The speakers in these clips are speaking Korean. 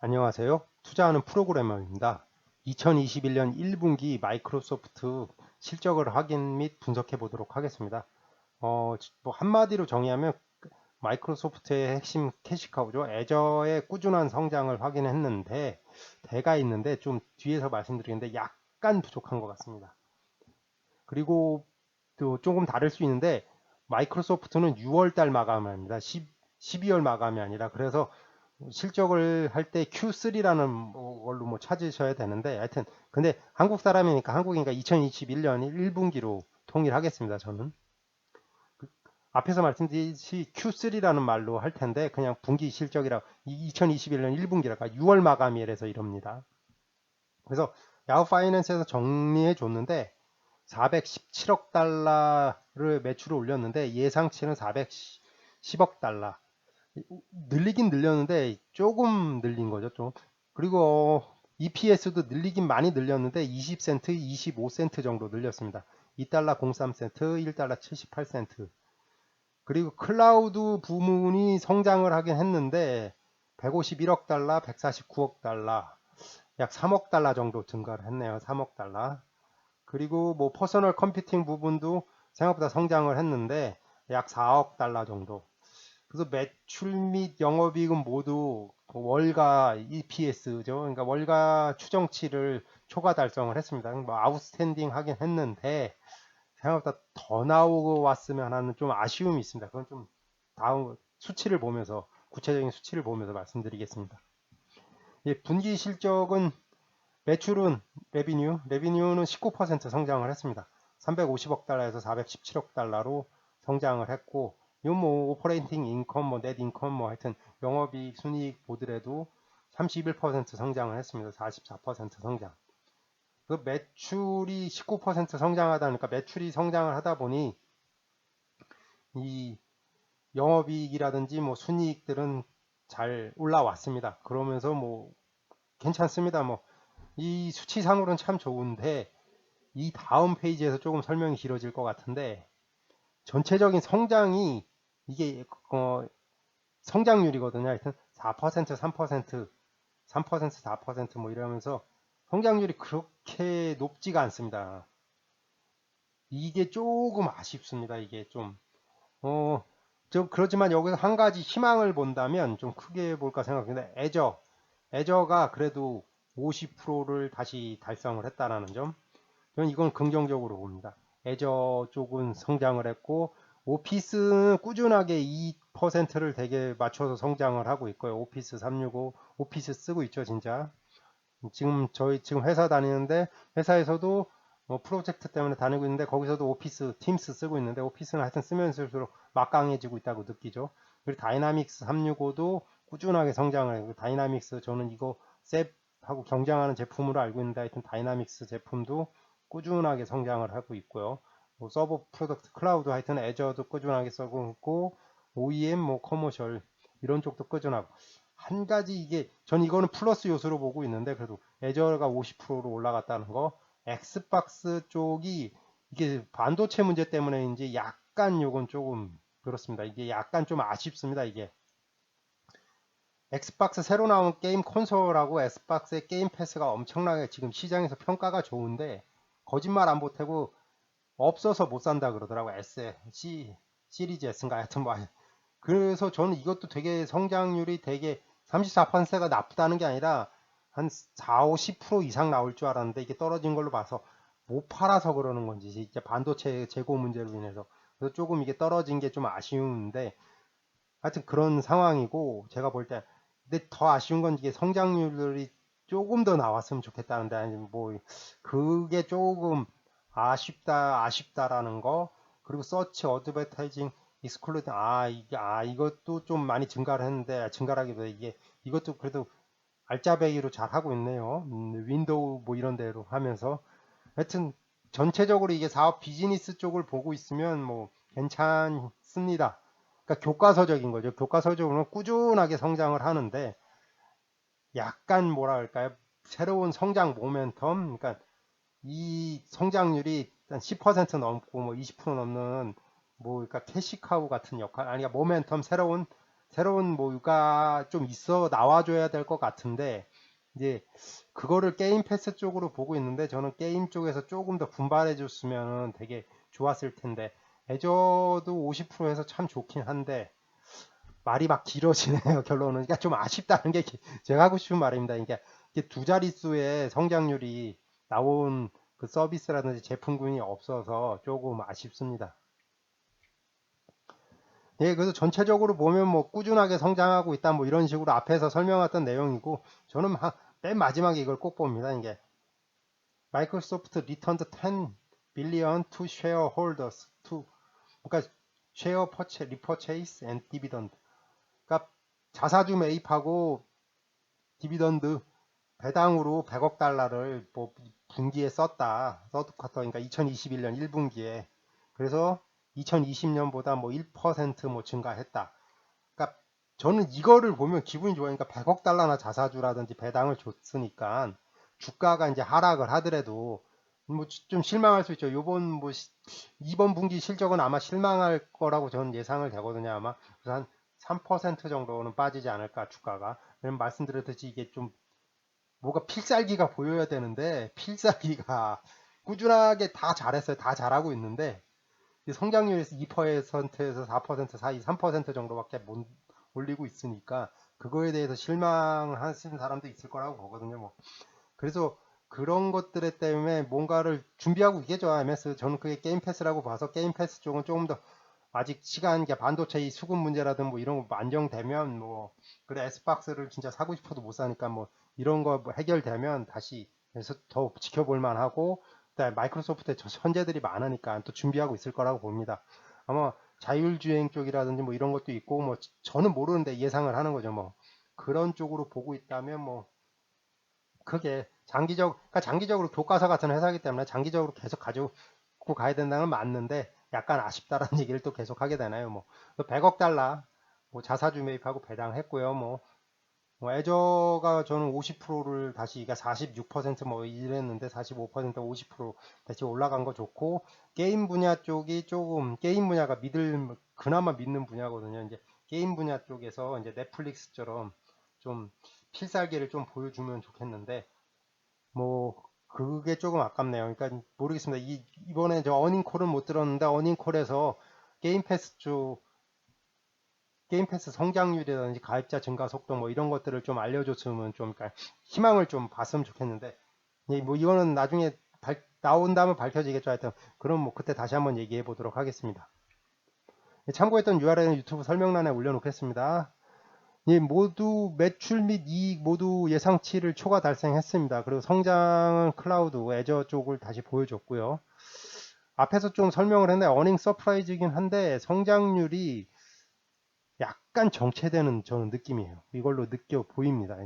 안녕하세요. 투자하는 프로그래머입니다. 2021년 1분기 마이크로소프트 실적을 확인 및 분석해 보도록 하겠습니다. 뭐 한마디로 정의하면 마이크로소프트의 핵심 캐시카우죠. 애저의 꾸준한 성장을 확인했는데 대가 있는데 좀 뒤에서 말씀드리는데 약간 부족한 것 같습니다. 그리고 또 조금 다를 수 있는데 마이크로소프트는 6월 달 마감합니다. 12월 마감이 아니라 그래서 실적을 할 때 Q3라는 걸로 뭐 찾으셔야 되는데 하여튼 근데 한국 사람이니까 한국이니까 2021년 1분기로 통일하겠습니다. 저는 앞에서 말씀드렸듯이 Q3라는 말로 할 텐데 그냥 분기 실적이라 2021년 1분기라가 6월 마감이라서 이럽니다. 그래서 야후 파이낸스에서 정리해 줬는데 417억 달러를 매출을 올렸는데 예상치는 410억 달러. 늘리긴 늘렸는데 조금 늘린 거죠, 좀. 그리고 EPS도 늘리긴 많이 늘렸는데 20센트, 25센트 정도 늘렸습니다. 2달러 03센트, 1달러 78센트. 그리고 클라우드 부문이 성장을 하긴 했는데 151억 달러, 149억 달러, 약 3억 달러 정도 증가를 했네요. 3억 달러. 그리고 뭐 퍼서널 컴퓨팅 부분도 생각보다 성장을 했는데 약 4억 달러 정도. 그래서 매출 및 영업이익은 모두 월가 EPS죠. 그러니까 월가 추정치를 초과 달성을 했습니다. 뭐 아웃스탠딩 하긴 했는데 생각보다 더 나오고 왔으면 하는 좀 아쉬움이 있습니다. 그건 좀 다음 수치를 보면서 구체적인 수치를 보면서 말씀드리겠습니다. 예, 분기 실적은 매출은 레비뉴는 19% 성장을 했습니다. 350억 달러에서 417억 달러로 성장을 했고, 이뭐 오퍼레이팅 인컴, 넷 인컴, 하여튼 영업이익, 순이익 보더라도 31% 성장을 했습니다. 44% 성장. 그 매출이 19% 성장하다 보니까 매출이 성장을 하다 보니 이 영업이익이라든지 뭐 순이익들은 잘 올라왔습니다. 그러면서 뭐 괜찮습니다. 뭐 이 수치상으로는 참 좋은데 이 다음 페이지에서 조금 설명이 길어질 것 같은데 전체적인 성장이 이게 성장률이거든요. 하여튼 4%, 3%, 3%, 4%뭐 이러면서 성장률이 그렇게 높지가 않습니다. 이게 조금 아쉽습니다. 이게 좀 그렇지만 여기서 한 가지 희망을 본다면 좀 크게 볼까 생각했는데 애저가 그래도 50%를 다시 달성을 했다라는 점. 저는 이건 긍정적으로 봅니다. 애저 쪽은 성장을 했고 오피스는 꾸준하게 2%를 되게 맞춰서 성장을 하고 있고요. 오피스 365 오피스 쓰고 있죠, 진짜. 지금 회사 다니는데 회사에서도 프로젝트 때문에 다니고 있는데 거기서도 오피스 팀스 쓰고 있는데 오피스는 하여튼 쓰면 쓸수록 막강해지고 있다고 느끼죠. 그리고 다이나믹스 365도 꾸준하게 성장을 하고 다이나믹스 저는 이거 셉하고 경쟁하는 제품으로 알고 있는데 하여튼 다이나믹스 제품도 꾸준하게 성장을 하고 있고요. 뭐 서버 프로덕트 클라우드 하여튼 애저도 꾸준하게 쓰고 있고 OEM 뭐 커머셜 이런 쪽도 꾸준하고 한 가지 이게 전 이거는 플러스 요소로 보고 있는데 그래도 애저가 50%로 올라갔다는 거 엑스박스 쪽이 이게 반도체 문제 때문에인지 약간 요건 조금 그렇습니다. 이게 약간 좀 아쉽습니다. 이게 엑스박스 새로 나온 게임 콘솔하고 엑스박스의 게임 패스가 엄청나게 지금 시장에서 평가가 좋은데 거짓말 안 보태고 없어서 못 산다 그러더라고. 시리즈 S인가 하여튼 뭐 그래서 저는 이것도 되게 성장률이 되게 34%가 나쁘다는 게 아니라 한 4, 50% 이상 나올 줄 알았는데 이게 떨어진 걸로 봐서 못 팔아서 그러는 건지 이제 반도체 재고 문제로 인해서 그래서 조금 이게 떨어진 게 좀 아쉬운데 하여튼 그런 상황이고 제가 볼 때 근데 더 아쉬운 건 이게 성장률이 조금 더 나왔으면 좋겠다는데 아니 뭐 그게 조금 아쉽다라는 거 그리고 서치 어드버타이징 익스클루드 이것도 좀 많이 증가를 했는데 증가라기보다 이게 이것도 그래도 알짜배기로 잘 하고 있네요. 윈도우 뭐 이런 데로 하면서 하여튼 전체적으로 이게 사업 비즈니스 쪽을 보고 있으면 뭐 괜찮습니다. 그러니까 교과서적인 거죠. 교과서적으로는 꾸준하게 성장을 하는데 약간 뭐라 할까요? 새로운 성장 모멘텀, 그러니까 이 성장률이 한 10% 넘고 뭐 20% 넘는 뭐 그러니까 캐시카우 같은 역할, 아니 그러니까 모멘텀 새로운 새로운 뭐가 좀 있어 나와줘야 될 것 같은데, 이제 그거를 게임 패스 쪽으로 보고 있는데, 저는 게임 쪽에서 조금 더 분발해 줬으면 되게 좋았을 텐데, 애저도 50%에서 참 좋긴 한데 말이 막 길어지네요. 결론은. 그러니까 좀 아쉽다는 게 제가 하고 싶은 말입니다. 그러니까 이게 두 자릿수의 성장률이 나온 그 서비스라든지 제품군이 없어서 조금 아쉽습니다. 예, 그래서 전체적으로 보면 뭐 꾸준하게 성장하고 있다 뭐 이런 식으로 앞에서 설명했던 내용이고, 저는 맨 마지막에 이걸 꼭 봅니다. 이게 마이크로소프트 returned 10 billion to shareholders to, 그러니까 share repurchase and dividend. 그러니까 자사주 매입하고 디비던드 배당으로 100억 달러를 뭐 분기에 썼다. 서드 쿼터, 그러니까 2021년 1분기에. 그래서 2020년보다 뭐 1%뭐 증가했다. 그러니까 저는 이거를 보면 기분이 좋아요. 그러니까 100억 달러나 자사주라든지 배당을 줬으니까 주가가 이제 하락을 하더라도 뭐 좀 실망할 수 있죠. 이번 분기 실적은 아마 실망할 거라고 저는 예상을 되거든요. 아마 그래서 한 3% 정도는 빠지지 않을까 주가가. 왜냐면 말씀드렸듯이 이게 좀 뭐가 필살기가 보여야 되는데 필살기가 꾸준하게 다 잘했어요. 다 잘하고 있는데 성장률이 2%에서 4% 사이 3% 정도밖에 못 올리고 있으니까 그거에 대해서 실망하시는 사람도 있을 거라고 보거든요. 뭐. 그래서 그런 것들 때문에 뭔가를 준비하고 있겠죠. MS. 저는 그게 게임 패스라고 봐서 게임 패스 쪽은 조금 더 아직 시간, 반도체 이 수급 문제라든 뭐 이런 거 안정되면 뭐 그래 S박스를 진짜 사고 싶어도 못 사니까 뭐 이런 거 뭐 해결되면 다시 그래서 더 지켜볼 만하고, 그다음에 마이크로소프트에 현재들이 많으니까 또 준비하고 있을 거라고 봅니다. 아마 자율주행 쪽이라든지 뭐 이런 것도 있고 뭐 저는 모르는데 예상을 하는 거죠. 뭐 그런 쪽으로 보고 있다면 뭐 그게 그러니까 장기적으로 교과서 같은 회사이기 때문에 장기적으로 계속 가지고 가야 된다는 건 맞는데 약간 아쉽다라는 얘기를 또 계속 하게 되나요? 뭐 100억 달러 뭐 자사주 매입하고 배당했고요. 뭐 애저가 저는 50%를 다시, 그러니까 46%뭐 이랬는데 45% 50% 다시 올라간 거 좋고, 게임 분야 쪽이 조금 게임 분야가 그나마 믿는 분야거든요. 이제 게임 분야 쪽에서 이제 넷플릭스처럼 좀 필살기를 좀 보여주면 좋겠는데 뭐 그게 조금 아깝네요. 그러니까 모르겠습니다. 이번에 저 어닝콜은 못 들었는데 어닝콜에서 게임 패스 쪽 게임 패스 성장률이라든지 가입자 증가 속도 뭐 이런 것들을 좀 알려줬으면 좀 그러니까 희망을 좀 봤으면 좋겠는데, 뭐 이거는 나중에 나온다면 밝혀지겠죠. 하여튼 그럼 뭐 그때 다시 한번 얘기해 보도록 하겠습니다. 참고했던 URL은 유튜브 설명란에 올려놓겠습니다. 모두 매출 및 이익 모두 예상치를 초과 달성했습니다. 그리고 성장은 클라우드, 애저 쪽을 다시 보여줬고요. 앞에서 좀 설명을 했는데 어닝 서프라이즈이긴 한데 성장률이 약간 정체되는 저는 느낌이에요. 이걸로 느껴 보입니다.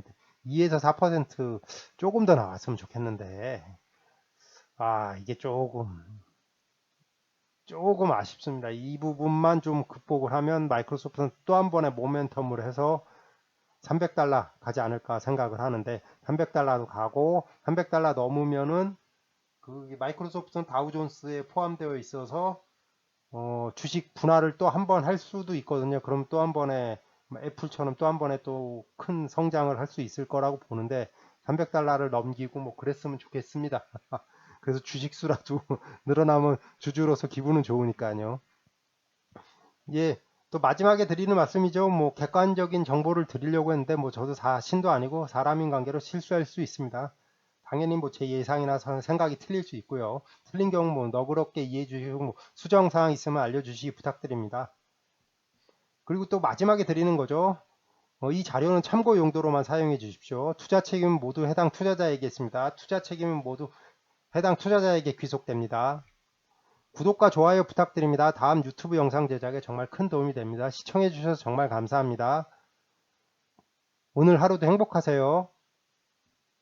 2에서 4% 조금 더 나왔으면 좋겠는데 이게 조금 아쉽습니다. 이 부분만 좀 극복을 하면 마이크로소프트는 또 한 번의 모멘텀을 해서 300달러 가지 않을까 생각을 하는데, 300달러도 가고 300달러 넘으면은 그 마이크로소프트는 다우존스에 포함되어 있어서 주식 분할을 또 한 번 할 수도 있거든요. 그럼 또 한 번에 애플처럼 또 한 번에 또 큰 성장을 할 수 있을 거라고 보는데 300달러를 넘기고 뭐 그랬으면 좋겠습니다. 그래서 주식수라도 늘어나면 주주로서 기분은 좋으니까요. 예, 또 마지막에 드리는 말씀이죠. 뭐 객관적인 정보를 드리려고 했는데 뭐 저도 신도 아니고 사람인 관계로 실수할 수 있습니다. 당연히 뭐 제 예상이나 생각이 틀릴 수 있고요. 틀린 경우 뭐 너그럽게 이해해 주시고 뭐 수정 사항 있으면 알려주시기 부탁드립니다. 그리고 또 마지막에 드리는 거죠. 이 자료는 참고 용도로만 사용해 주십시오. 투자 책임은 모두 해당 투자자에게 있습니다. 투자 책임은 모두 해당 투자자에게 귀속됩니다. 구독과 좋아요 부탁드립니다. 다음 유튜브 영상 제작에 정말 큰 도움이 됩니다. 시청해 주셔서 정말 감사합니다. 오늘 하루도 행복하세요.